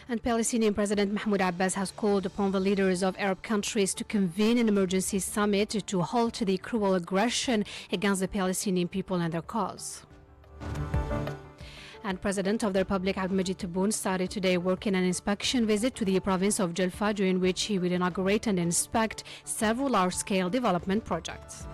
And Palestinian President Mahmoud Abbas has called upon the leaders of Arab countries to convene an emergency summit to halt the cruel aggression against the Palestinian people and their cause. And President of the Republic Abdelmadjid Tebboune started today working an inspection visit to the province of Julfa, during which he will inaugurate and inspect several large-scale development projects.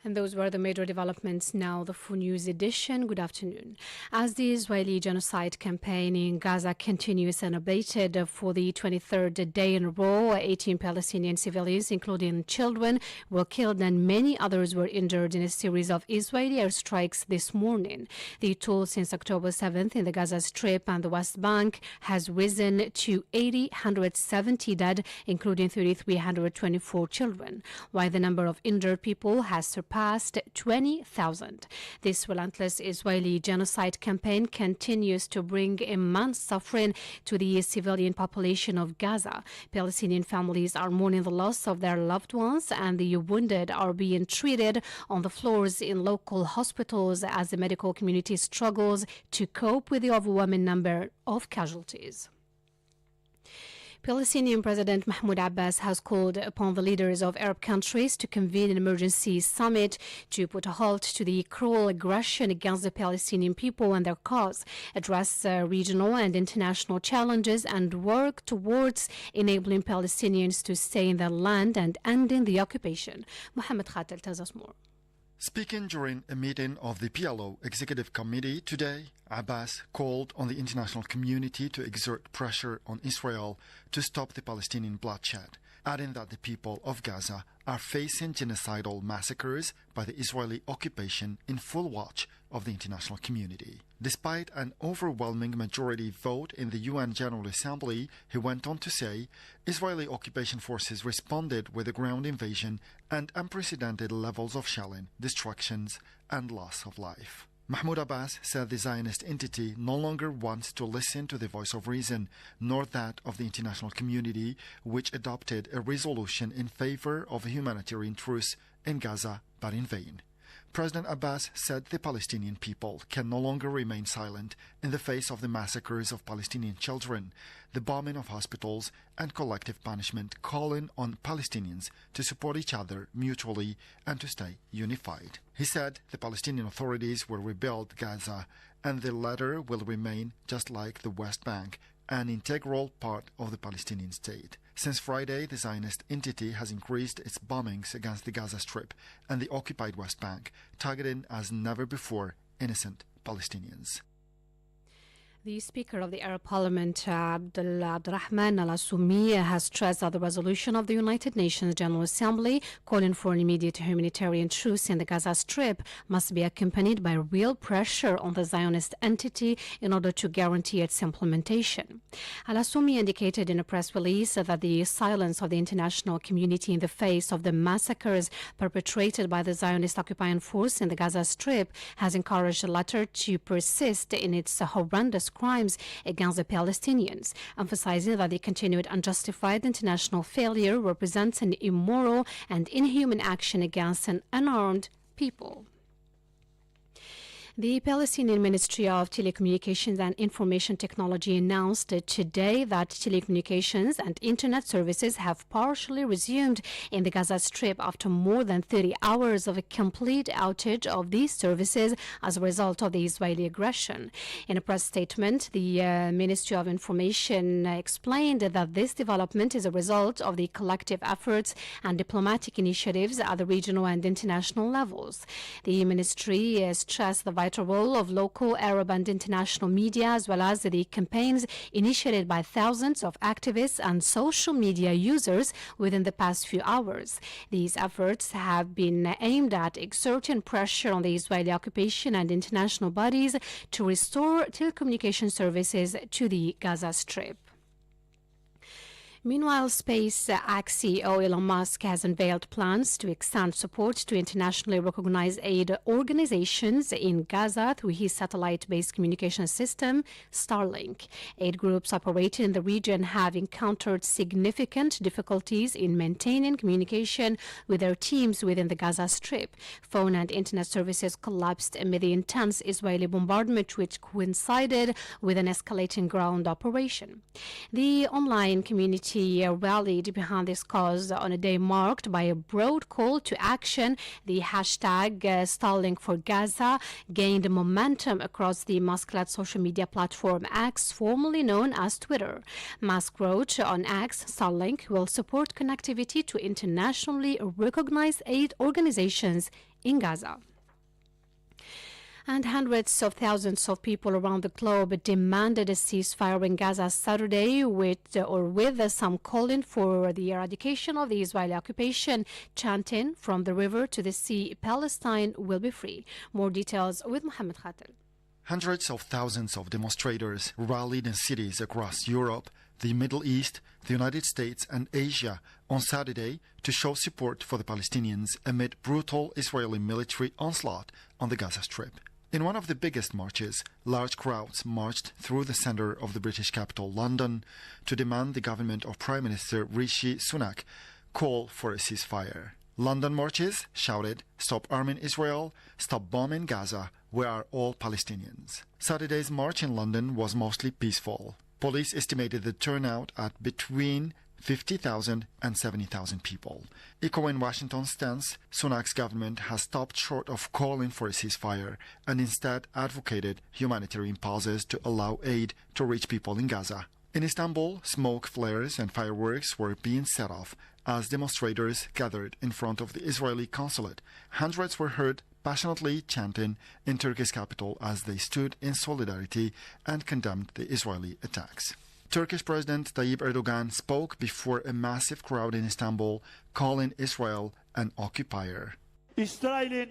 And those were the major developments. Now the full news edition. Good afternoon. As the Israeli genocide campaign in Gaza continues unabated for the 23rd day in a row, 18 Palestinian civilians, including children, were killed and many others were injured in a series of Israeli airstrikes this morning. The toll since October 7th in the Gaza Strip and the West Bank has risen to 870 dead, including 3,324 children, while the number of injured people has surpassed 20,000. This relentless Israeli genocide campaign continues to bring immense suffering to the civilian population of Gaza. Palestinian families are mourning the loss of their loved ones, and the wounded are being treated on the floors in local hospitals as the medical community struggles to cope with the overwhelming number of casualties. Palestinian President Mahmoud Abbas has called upon the leaders of Arab countries to convene an emergency summit to put a halt to the cruel aggression against the Palestinian people and their cause, address regional and international challenges, and work towards enabling Palestinians to stay in their land and ending the occupation. Mohammed Khatel tells us more. Speaking during a meeting of the PLO Executive Committee today, Abbas called on the international community to exert pressure on Israel to stop the Palestinian bloodshed, adding that the people of Gaza are facing genocidal massacres by the Israeli occupation in full watch of the international community. Despite an overwhelming majority vote in the UN General Assembly, he went on to say, Israeli occupation forces responded with a ground invasion and unprecedented levels of shelling, destructions, and loss of life. Mahmoud Abbas said the Zionist entity no longer wants to listen to the voice of reason, nor that of the international community, which adopted a resolution in favor of a humanitarian truce in Gaza, but in vain. President Abbas said the Palestinian people can no longer remain silent in the face of the massacres of Palestinian children, the bombing of hospitals, and collective punishment, calling on Palestinians to support each other mutually and to stay unified. He said the Palestinian authorities will rebuild Gaza, and the latter will remain, just like the West Bank, an integral part of the Palestinian state. Since Friday, the Zionist entity has increased its bombings against the Gaza Strip and the occupied West Bank, targeting as never before innocent Palestinians. The Speaker of the Arab Parliament, Abdulrahman Al-Asumi, has stressed that the resolution of the United Nations General Assembly calling for an immediate humanitarian truce in the Gaza Strip must be accompanied by real pressure on the Zionist entity in order to guarantee its implementation. Al-Asumi indicated in a press release that the silence of the international community in the face of the massacres perpetrated by the Zionist occupying force in the Gaza Strip has encouraged the latter to persist in its horrendous crimes against the Palestinians, emphasizing that the continued unjustified international failure represents an immoral and inhuman action against an unarmed people. The Palestinian Ministry of Telecommunications and Information Technology announced today that telecommunications and internet services have partially resumed in the Gaza Strip after more than 30 hours of a complete outage of these services as a result of the Israeli aggression. In a press statement, the Ministry of Information explained that this development is a result of the collective efforts and diplomatic initiatives at the regional and international levels. The ministry stressed the vital role of local Arab and international media, as well as the campaigns initiated by thousands of activists and social media users within the past few hours. These efforts have been aimed at exerting pressure on the Israeli occupation and international bodies to restore telecommunication services to the Gaza Strip. Meanwhile, SpaceX CEO Elon Musk has unveiled plans to extend support to internationally recognized aid organizations in Gaza through his satellite-based communication system, Starlink. Aid groups operating in the region have encountered significant difficulties in maintaining communication with their teams within the Gaza Strip. Phone and internet services collapsed amid the intense Israeli bombardment, which coincided with an escalating ground operation. The online community rallied behind this cause on a day marked by a broad call to action. The hashtag Starlink for Gaza gained momentum across the Musk-led social media platform X, formerly known as Twitter. Musk wrote on X, Starlink will support connectivity to internationally recognized aid organizations in Gaza. And hundreds of thousands of people around the globe demanded a ceasefire in Gaza Saturday, with some calling for the eradication of the Israeli occupation, chanting "From the river to the sea, Palestine will be free." More details with Mohammed Khatel. Hundreds of thousands of demonstrators rallied in cities across Europe, the Middle East, the United States and Asia on Saturday to show support for the Palestinians amid brutal Israeli military onslaught on the Gaza Strip. In one of the biggest marches, large crowds marched through the centre of the British capital, London, to demand the government of Prime Minister Rishi Sunak call for a ceasefire. London marches shouted, "Stop arming Israel, stop bombing Gaza, we are all Palestinians." Saturday's march in London was mostly peaceful. Police estimated the turnout at between 50,000 and 70,000 people. Echoing Washington's stance, Sunak's government has stopped short of calling for a ceasefire and instead advocated humanitarian pauses to allow aid to reach people in Gaza. In Istanbul, smoke flares and fireworks were being set off as demonstrators gathered in front of the Israeli consulate. Hundreds were heard passionately chanting in Turkey's capital as they stood in solidarity and condemned the Israeli attacks. Turkish President Tayyip Erdogan spoke before a massive crowd in Istanbul, calling Israel an occupier. Israel,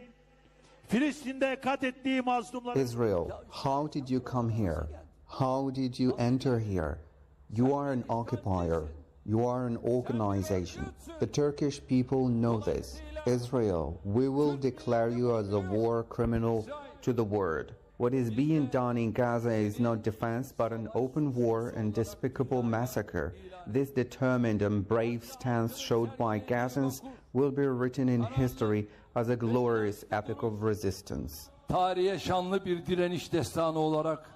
how did you come here? How did you enter here? You are an occupier. You are an organization. The Turkish people know this. Israel, we will declare you as a war criminal to the world. What is being done in Gaza is not defense but an open war and despicable massacre. This determined and brave stance showed by Gazans will be written in history as a glorious epic of resistance. Tarihe şanlı bir direniş destanı olarak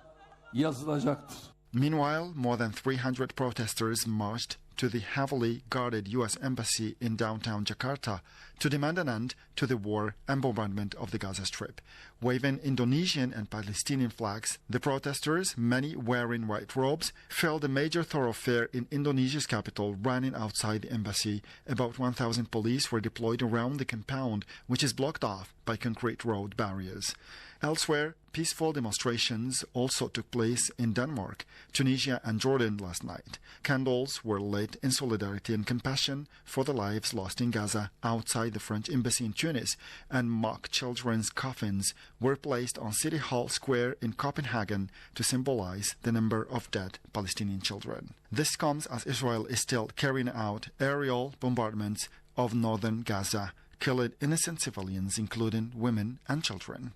yazılacaktır. Meanwhile, more than 300 protesters marched to the heavily guarded U.S. embassy in downtown Jakarta to demand an end to the war and bombardment of the Gaza Strip. Waving Indonesian and Palestinian flags, the protesters, many wearing white robes, filled a major thoroughfare in Indonesia's capital, running outside the embassy. About 1,000 police were deployed around the compound, which is blocked off by concrete road barriers. Elsewhere, peaceful demonstrations also took place in Denmark, Tunisia and Jordan last night. Candles were lit in solidarity and compassion for the lives lost in Gaza outside the French embassy in Tunis, and mock children's coffins were placed on City Hall Square in Copenhagen to symbolize the number of dead Palestinian children. This comes as Israel is still carrying out aerial bombardments of northern Gaza, killing innocent civilians, including women and children.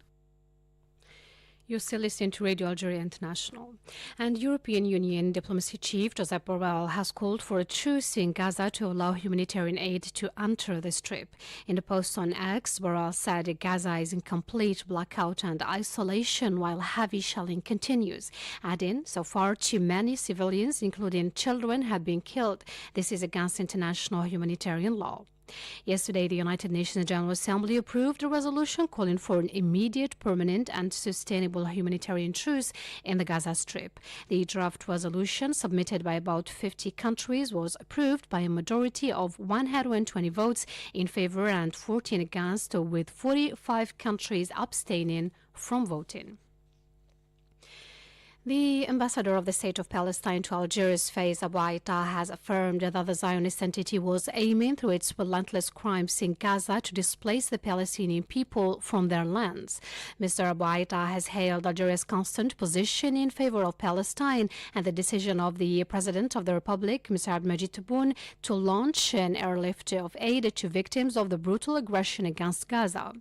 You're still listening to Radio Algeria International. And European Union Diplomacy Chief Josep Borrell has called for a truce in Gaza to allow humanitarian aid to enter the Strip. In a post on X, Borrell said Gaza is in complete blackout and isolation while heavy shelling continues, adding, so far too many civilians, including children, have been killed. This is against international humanitarian law. Yesterday, the United Nations General Assembly approved a resolution calling for an immediate, permanent and sustainable humanitarian truce in the Gaza Strip. The draft resolution, submitted by about 50 countries, was approved by a majority of 120 votes in favor and 14 against, with 45 countries abstaining from voting. The ambassador of the State of Palestine to Algiers, Faiz Abu Aita, has affirmed that the Zionist entity was aiming through its relentless crimes in Gaza to displace the Palestinian people from their lands. Mr. Abu Aita has hailed Algeria's constant position in favor of Palestine and the decision of the President of the Republic, Mr. Abdelmajid Tebboune, to launch an airlift of aid to victims of the brutal aggression against Gaza.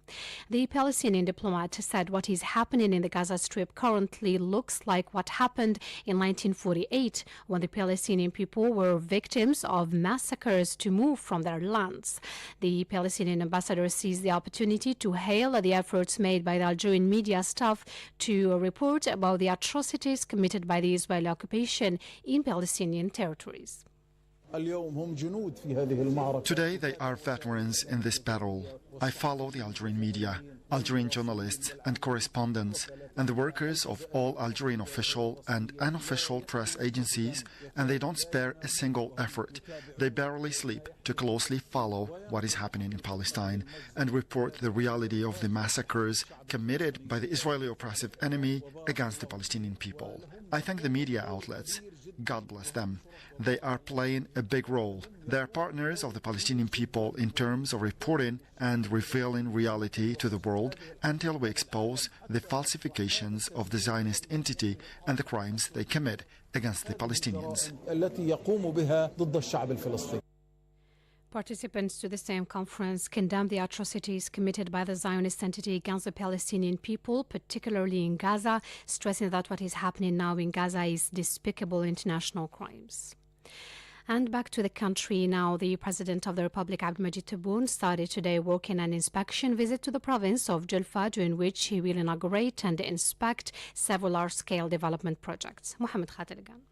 The Palestinian diplomat said what is happening in the Gaza Strip currently looks like what happened in 1948 when the Palestinian people were victims of massacres to move from their lands. The Palestinian ambassador seized the opportunity to hail the efforts made by the Algerian media staff to report about the atrocities committed by the Israeli occupation in Palestinian territories. Today they are veterans in this battle. I follow the Algerian media, Algerian journalists and correspondents, and the workers of all Algerian official and unofficial press agencies, and they don't spare a single effort. They barely sleep to closely follow what is happening in Palestine and report the reality of the massacres committed by the Israeli oppressive enemy against the Palestinian people. I thank the media outlets. God bless them. They are playing a big role. They are partners of the Palestinian people in terms of reporting and revealing reality to the world until we expose the falsifications of the Zionist entity and the crimes they commit against the Palestinians. Participants to the same conference condemned the atrocities committed by the Zionist entity against the Palestinian people, particularly in Gaza, stressing that what is happening now in Gaza is despicable international crimes. And back to the country now, the President of the Republic, Abdelmajid Tebboune, started today working an inspection visit to the province of Julfa, during which he will inaugurate and inspect several large-scale development projects. Mohamed Khater again.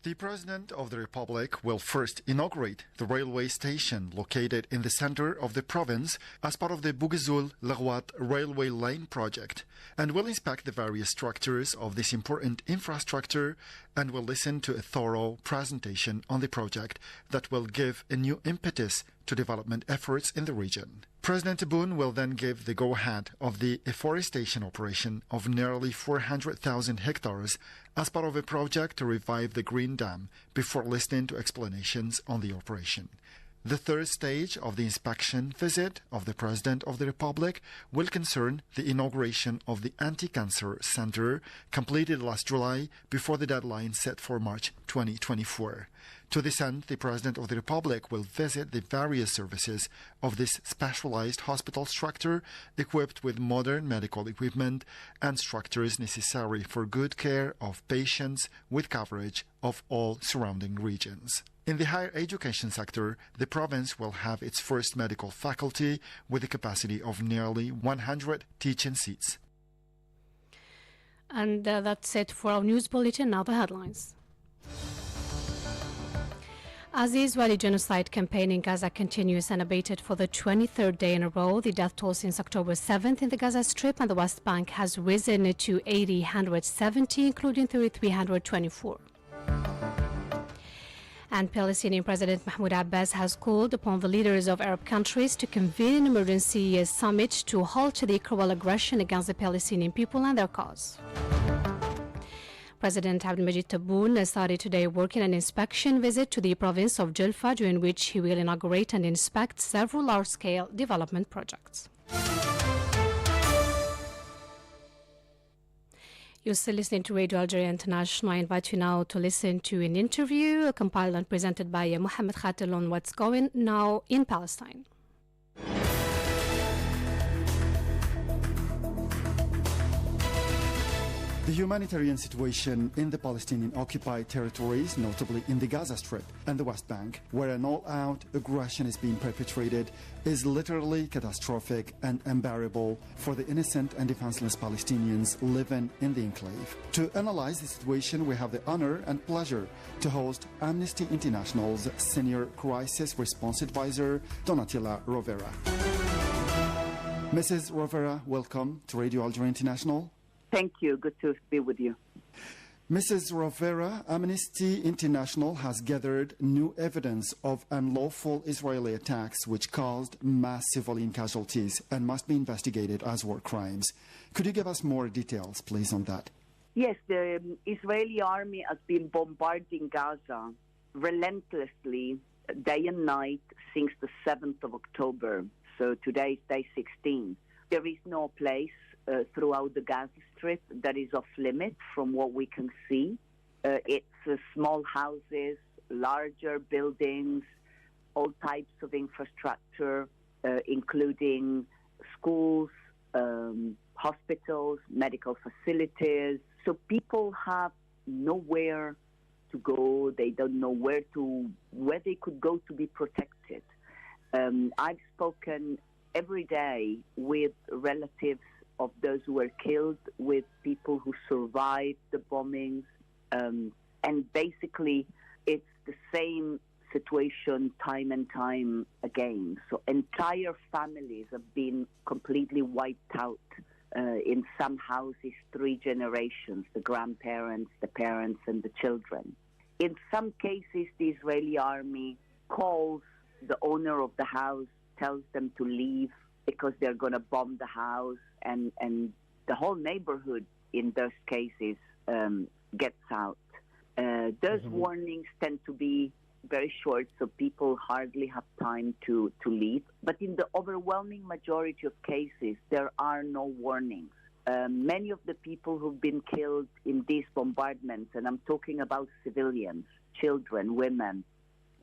The President of the Republic will first inaugurate the railway station located in the center of the province as part of the Bougazoul-Laghouat railway lane project, and will inspect the various structures of this important infrastructure and will listen to a thorough presentation on the project that will give a new impetus to development efforts in the region. President Tebboune will then give the go-ahead of the afforestation operation of nearly 400,000 hectares as part of a project to revive the Green Dam before listening to explanations on the operation. The third stage of the inspection visit of the President of the Republic will concern the inauguration of the Anti-Cancer Center, completed last July before the deadline set for March 2024. To this end, the President of the Republic will visit the various services of this specialized hospital structure, equipped with modern medical equipment and structures necessary for good care of patients with coverage of all surrounding regions. In the higher education sector, the province will have its first medical faculty with a capacity of nearly 100 teaching seats. And that's it for our news bulletin. Now the headlines. As the Israeli genocide campaign in Gaza continues unabated for the 23rd day in a row, the death toll since October 7th in the Gaza Strip and the West Bank has risen to 870, including 3,324. And Palestinian President Mahmoud Abbas has called upon the leaders of Arab countries to convene an emergency summit to halt the cruel aggression against the Palestinian people and their cause. President Abdelmajid Tebboune started today working an inspection visit to the province of Julfa, during which he will inaugurate and inspect several large-scale development projects. You're still listening to Radio Algeria International. I invite you now to listen to an interview compiled and presented by Mohamed Khater on what's going now in Palestine. The humanitarian situation in the Palestinian-occupied territories, notably in the Gaza Strip and the West Bank, where an all-out aggression is being perpetrated, is literally catastrophic and unbearable for the innocent and defenseless Palestinians living in the enclave. To analyze the situation, we have the honor and pleasure to host Amnesty International's Senior Crisis Response Advisor, Donatilla Rovera. Mrs. Rovera, welcome to Radio Algeria International. Thank you. Good to be with you. Mrs. Rovera, Amnesty International has gathered new evidence of unlawful Israeli attacks which caused mass civilian casualties and must be investigated as war crimes. Could you give us more details, please, on that? Yes, the Israeli army has been bombarding Gaza relentlessly day and night since the 7th of October. So today is day 16. There is no place throughout the Gaza Strip that is off limit from what we can see. It's small houses, larger buildings, all types of infrastructure, including schools, hospitals, medical facilities. So people have nowhere to go. They don't know where they could go to be protected. I've spoken every day with relatives of those who were killed, with people who survived the bombings, and basically it's the same situation time and time again. So entire families have been completely wiped out. In some houses, 3 generations, the grandparents, the parents, and the children. In some cases, the Israeli army calls the owner of the house, tells them to leave because they're going to bomb the house, and the whole neighborhood in those cases gets out. Those warnings tend to be very short, so people hardly have time to leave. But in the overwhelming majority of cases, there are no warnings. Many of the people who've been killed in these bombardments, and I'm talking about civilians, children, women,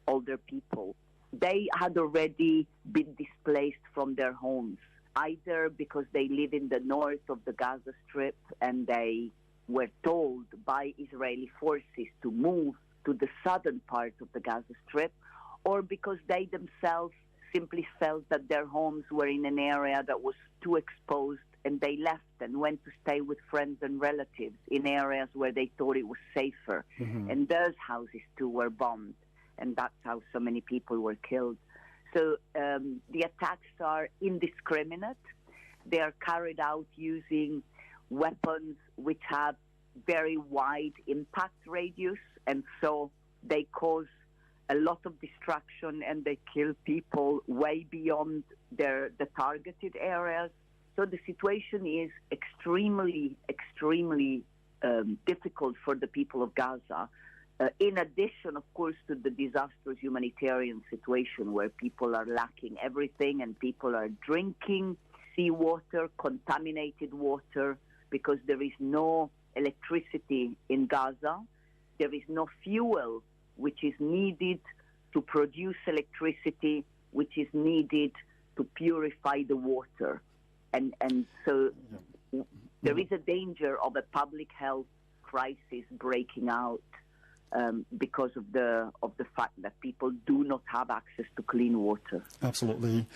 older people, they had already been displaced from their homes, either because they live in the north of the Gaza Strip and they were told by Israeli forces to move to the southern part of the Gaza Strip, or because they themselves simply felt that their homes were in an area that was too exposed, and they left and went to stay with friends and relatives in areas where they thought it was safer. And those houses too were bombed, and that's how so many people were killed. So the attacks are indiscriminate. They are carried out using weapons which have very wide impact radius, and so they cause a lot of destruction and they kill people way beyond the targeted areas. So the situation is extremely difficult for the people of Gaza. In addition, of course, to the disastrous humanitarian situation where people are lacking everything and people are drinking seawater, contaminated water, because there is no electricity in Gaza. There is no fuel which is needed to produce electricity, which is needed to purify the water. And so there is a danger of a public health crisis breaking out because of the fact that people do not have access to clean water. Absolutely.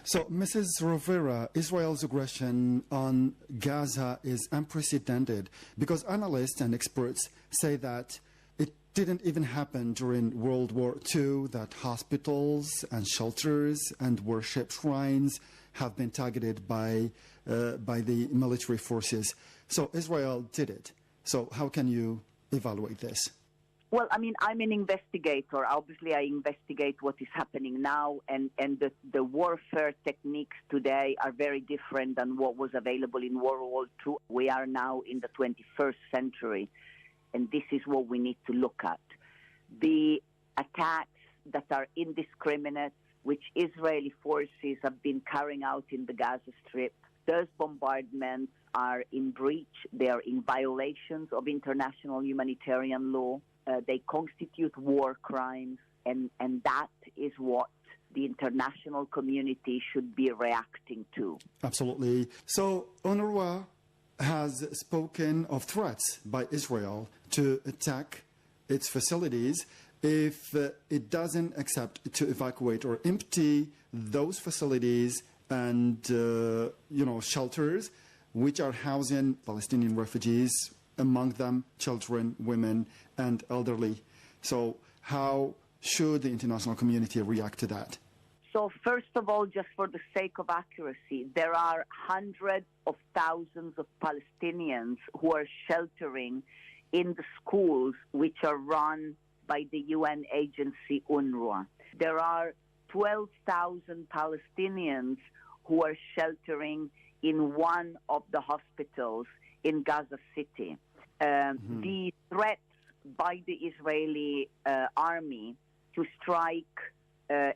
So, Mrs. Rovera, Israel's aggression on Gaza is unprecedented because analysts and experts say that it didn't even happen during World War II, that hospitals and shelters and worship shrines have been targeted by the military forces. So Israel did it. So how can you evaluate this? Well, I mean, I'm an investigator. Obviously, I investigate what is happening now, and the warfare techniques today are very different than what was available in World War II. We are now in the 21st century, and this is what we need to look at. The attacks that are indiscriminate, which Israeli forces have been carrying out in the Gaza Strip, those bombardments are in breach. They are in violations of international humanitarian law. They constitute war crimes, and that is what the international community should be reacting to. Absolutely. So UNRWA has spoken of threats by Israel to attack its facilities if it doesn't accept to evacuate or empty those facilities and shelters which are housing Palestinian refugees, among them children, women, and elderly. So how should the international community react to that? So first of all, just for the sake of accuracy, there are hundreds of thousands of Palestinians who are sheltering in the schools which are run by the UN agency UNRWA. There are 12,000 Palestinians who are sheltering in one of the hospitals in Gaza City. The threats by the Israeli army to strike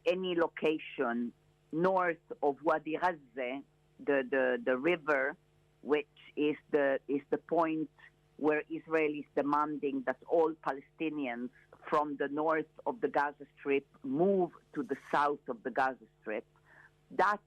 any location north of Wadi Ghaza, the river, which is the point where Israel is demanding that all Palestinians from the north of the Gaza Strip move to the south of the Gaza Strip. That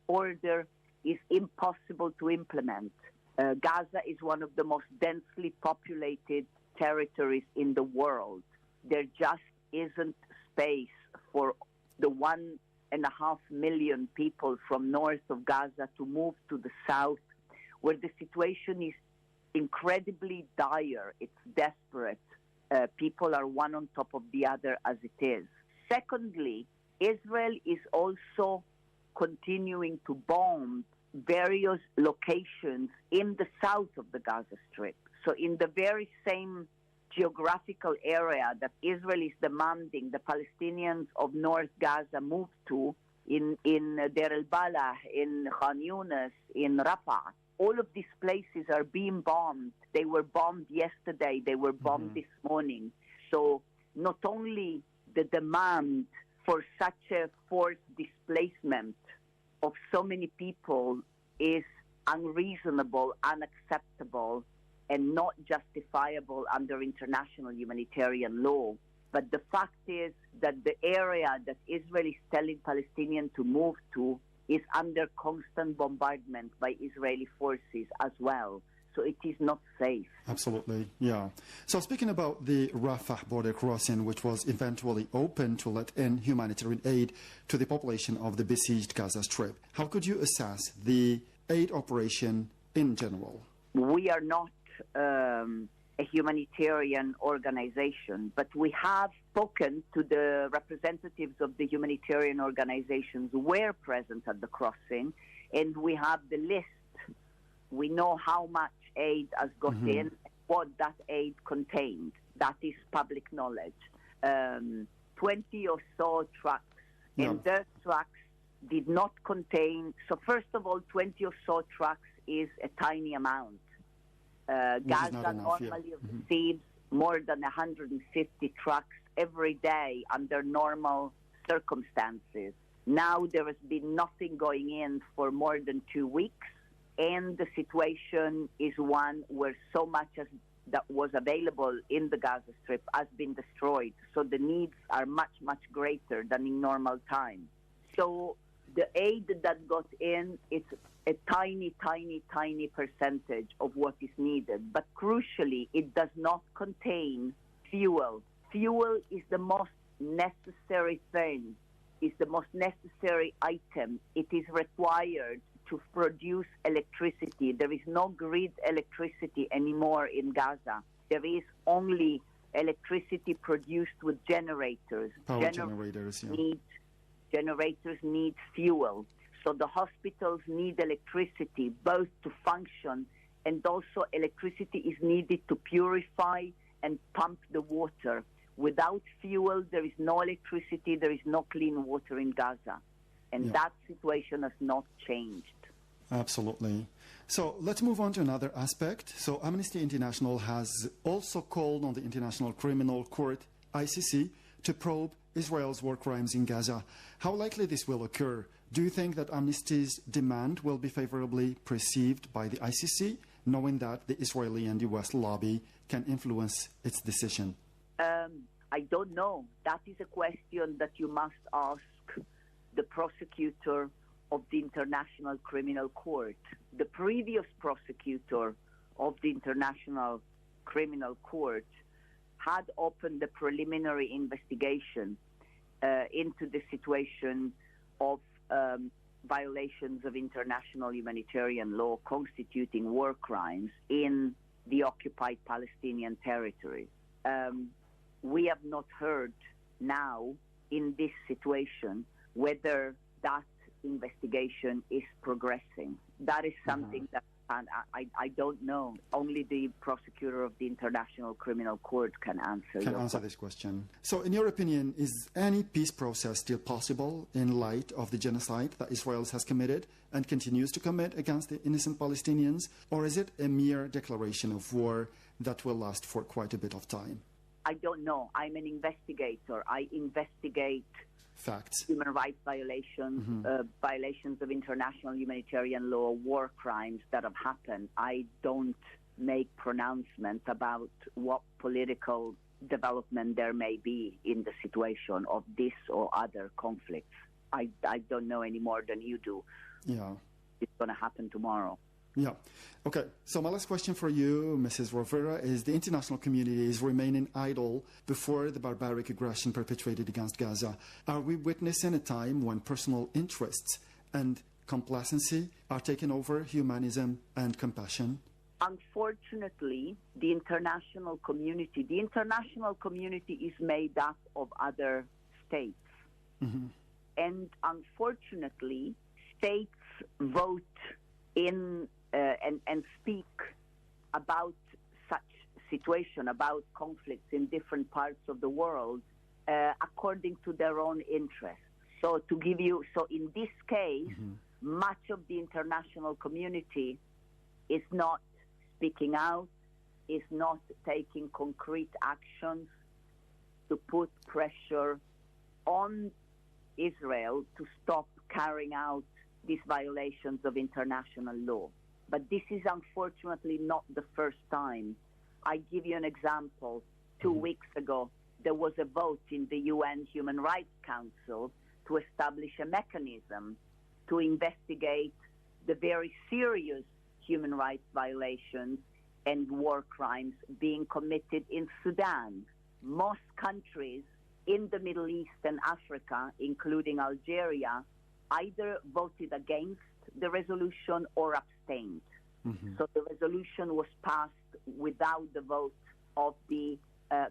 order is impossible to implement. Gaza is one of the most densely populated territories in the world. There just isn't space for the 1.5 million people from north of Gaza to move to the south, where the situation is incredibly dire. It's desperate. People are one on top of the other as it is. Secondly, Israel is also continuing to bomb various locations in the south of the Gaza Strip. So in the very same geographical area that Israel is demanding the Palestinians of North Gaza move to, in Deir el-Balah, in Khan Yunis, in Rafah, all of these places are being bombed. They were bombed yesterday. They were bombed this morning. So not only the demand for such a forced displacement of so many people is unreasonable, unacceptable, and not justifiable under international humanitarian law. But the fact is that the area that Israel is telling Palestinians to move to is under constant bombardment by Israeli forces as well. So it is not safe. Absolutely, yeah. So speaking about the Rafah border crossing, which was eventually opened to let in humanitarian aid to the population of the besieged Gaza Strip, how could you assess the aid operation in general? We are not a humanitarian organization, but we have spoken to the representatives of the humanitarian organizations who were present at the crossing, and we have the list. We know how much aid has got in, what that aid contained. That is public knowledge. 20 or so trucks, and those trucks did not contain. So first of all, 20 or so trucks is a tiny amount. Gaza normally receives more than 150 trucks every day under normal circumstances. Now there has been nothing going in for more than 2 weeks, and the situation is one where so much as that was available in the Gaza Strip has been destroyed. So the needs are much, much greater than in normal times. So the aid that got in, it's a tiny, tiny, tiny percentage of what is needed. But crucially, it does not contain fuel. Fuel is the most necessary thing, is the most necessary item. It is required to produce electricity. There is no grid electricity anymore in Gaza. There is only electricity produced with generators. Generators need fuel. So the hospitals need electricity, both to function, and also electricity is needed to purify and pump the water. Without fuel, there is no electricity, there is no clean water in Gaza. And that situation has not changed. Absolutely. So let's move on to another aspect. So Amnesty International has also called on the International Criminal Court, ICC, to probe Israel's war crimes in Gaza. How likely this will occur? Do you think that Amnesty's demand will be favorably perceived by the ICC, knowing that the Israeli and US lobby can influence its decision? I don't know. That is a question that you must ask the prosecutor of the International Criminal Court. The previous prosecutor of the International Criminal Court had opened a preliminary investigation into the situation of violations of international humanitarian law constituting war crimes in the occupied Palestinian territories. We have not heard now in this situation whether that investigation is progressing. That is something that I don't know. Only the prosecutor of the International Criminal Court can answer this question. So in your opinion, is any peace process still possible in light of the genocide that Israel has committed and continues to commit against the innocent Palestinians? Or is it a mere declaration of war that will last for quite a bit of time? I don't know. I'm an investigator. I investigate Facts. human rights violations, violations of international humanitarian law, war crimes that have happened. I don't make pronouncements about what political development there may be in the situation of this or other conflicts. I don't know any more than you do. Yeah. It's going to happen tomorrow. Yeah. Okay. So my last question for you, Mrs. Rovera, is the international community is remaining idle before the barbaric aggression perpetrated against Gaza. Are we witnessing a time when personal interests and complacency are taking over humanism and compassion? Unfortunately, the international community is made up of other states. And unfortunately, states vote in and speak about such situation, about conflicts in different parts of the world, according to their own interests. So in this case, much of the international community is not speaking out, is not taking concrete actions to put pressure on Israel to stop carrying out these violations of international law. But this is unfortunately not the first time. I give you an example. 2 weeks ago, there was a vote in the UN Human Rights Council to establish a mechanism to investigate the very serious human rights violations and war crimes being committed in Sudan. Most countries in the Middle East and Africa, including Algeria, either voted against the resolution or abstained. So the resolution was passed without the vote of the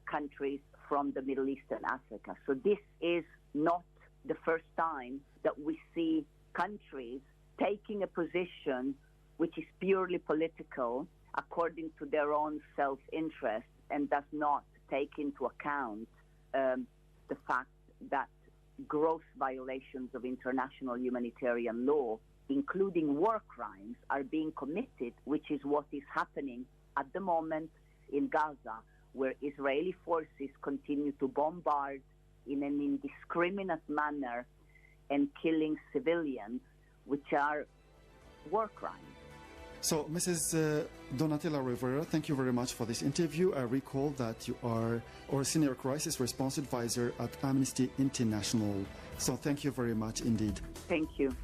countries from the Middle East and Africa. So this is not the first time that we see countries taking a position which is purely political according to their own self-interest and does not take into account the fact that gross violations of international humanitarian law, including war crimes, are being committed, which is what is happening at the moment in Gaza, where Israeli forces continue to bombard in an indiscriminate manner and killing civilians, which are war crimes. So, Mrs. Donatella Rovera, thank you very much for this interview. I recall that you are our Senior Crisis Response Advisor at Amnesty International. So thank you very much indeed. Thank you.